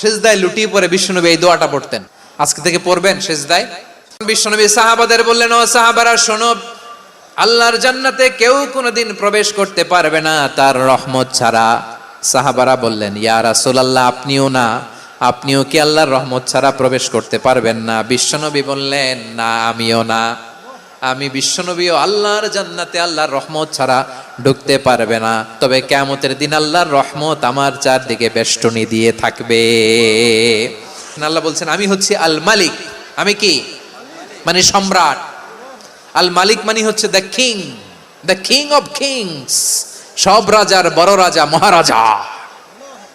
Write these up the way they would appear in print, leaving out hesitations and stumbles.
সিজদায় লুটিয়ে পড়ে বিশ্বনবী এই দোয়াটা পড়তেন। আজকে থেকে পড়বেন সিজদায়। বিশ্বনবী সাহাবাদের বললেন, ও সাহাবারা শোনো, আল্লাহর জান্নাতে কেউ কোনোদিন প্রবেশ করতে পারবে না তার রহমত ছাড়া। সাহাবারা বললেন, ইয়া রাসূলুল্লাহ, আপনিও না? আপনিও কি আল্লাহর রহমত ছাড়া প্রবেশ করতে পারবেন না? বিশ্বনবী বললেন, না, আমিও না। আমি বিশ্বনবীও আল্লাহর জান্নাতে আল্লাহর রহমত ছাড়া ঢুকতে পারবে না, তবে কিয়ামতের দিন আল্লাহর রহমত আমার চারদিকে বেষ্টনী দিয়ে থাকবে। আল্লাহ বলছেন, আমি হচ্ছি আল মালিক। আমি কি? মানে সম্রাট। আল মালিক মানে হচ্ছে the king, the king of kings. সব রাজার বড় রাজা, মহারাজা।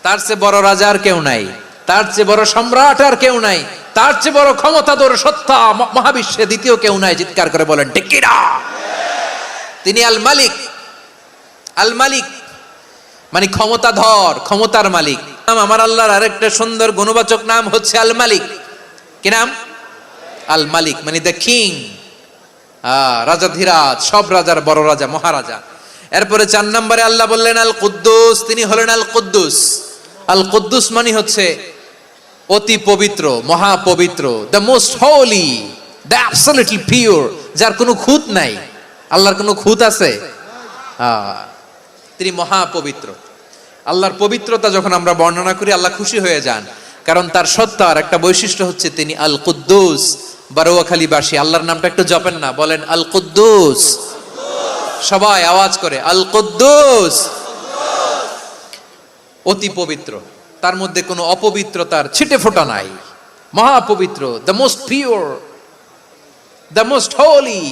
তার চেয়ে বড় রাজা আর কেউ নাই, তার চেয়ে বড় সম্রাট আর কেউ নাই, তার চেয়ে বড় ক্ষমতাধর সত্তা মহাবিশ্বে দ্বিতীয় কেউ নাই। চিৎকার করে বলেন ঠিক কি না? তিনি আল মালিক। আল মালিক মানে ক্ষমতাধর, ক্ষমতার মালিক। আমার আল্লাহর আরেকটা সুন্দর গুণবাচক নাম হচ্ছে আল মালিক। কি নাম? আল মালিক মানে দ্য কিং, রাজাধিরাজ, সব রাজার বড় রাজা, মহারাজা। এরপরে 4 নম্বরে আল্লাহ বললেন আল কুদ্দুস। তিনি হলেন আল কুদ্দুস। আল কুদ্দুস মানে হচ্ছে অতি পবিত্র, মহাপবিত্র, the most holy, the absolutely pure, যার কোনো খুঁত নাই। আল্লাহর কোনো খুঁত আছে? তিনি মহাপবিত্র। আল্লাহর পবিত্রতা যখন আমরা বর্ণনা করি আল্লাহ খুশি হয়ে যান, কারণ তার সত্তার একটা বৈশিষ্ট্য হচ্ছে তিনি আল কুদ্দুস। বারোয়াখালীবাসী আল্লাহর নামটা একটু জপেন না, বলেন আল কুদ্দুস। সবাই আওয়াজ করে আল কুদ্দুস। অতি পবিত্র, তার মধ্যে কোনো অপবিত্রতার ছিটে ফোঁটা নাই। মহাপবিত্র, the most pure, the most holy,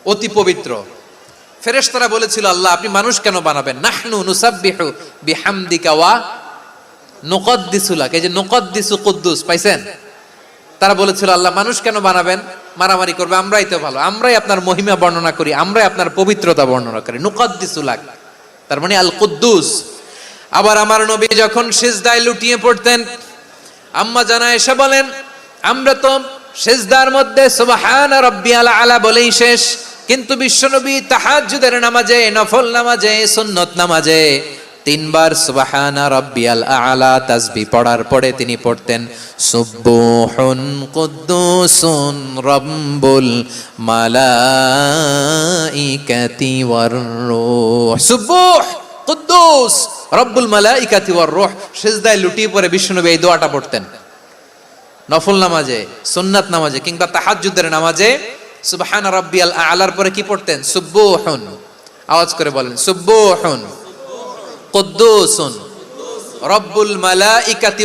অতি পবিত্র। ফেরেশতারা বলেছিল, আল্লাহ আপনি মানুষ কেন বানাবেন? নাহনু নুসাব্বিহু বিহামদিকা ওয়া নুকদ্দিসু লাক। এই যে নুকদ্দিসু কুদ্দুস পাইছেন? তারা বলেছিল, আল্লাহ মানুষ কেন বানাবেন? মারামারি করবে, আমরাই তো ভালো, আমরাই আপনার মহিমা বর্ণনা করি, আমরাই আপনার পবিত্রতা বর্ণনা করি। নুকদ্দিসু লাক তার মানে আল কুদ্দুস। আবার আমার নবী যখন সিজদায় লুটিয়ে পড়তেন, আম্মা জানা এসে বলেন, আমরা তো সিজদার মধ্যে সুবহান রাব্বিয়াল আলা বলেই শেষ, কিন্তু বিশ্বনবী তাহাজ্জুদের নামাজে, নফল নামাজে, সুন্নত নামাজে 3 বার সুবহান রাব্বিয়াল আলা তাসবিহ পড়ার পরে তিনি পড়তেন সুবহুন কুদ্দুসুন রাব্বুল মালাইকাতি ওয়ার রূহ। সুবহ কুদ্দুস রব্বুল মালাইকাতি ওয়ার রূহ। সিজদায় লুটিয়ে পড়ে বিশ্বনবী এই দোয়াটা পড়তেন। নফল নামাজে, সুন্নাত নামাজে কিংবা তাহাজ্জুদের নামাজে সুবহান রাব্বিয়াল আলার পরে কি পড়তেন? সুবহুন। আওয়াজ করে বলেন সুবহুন কুদ্দুসুন রব্বুল মালাইকাতি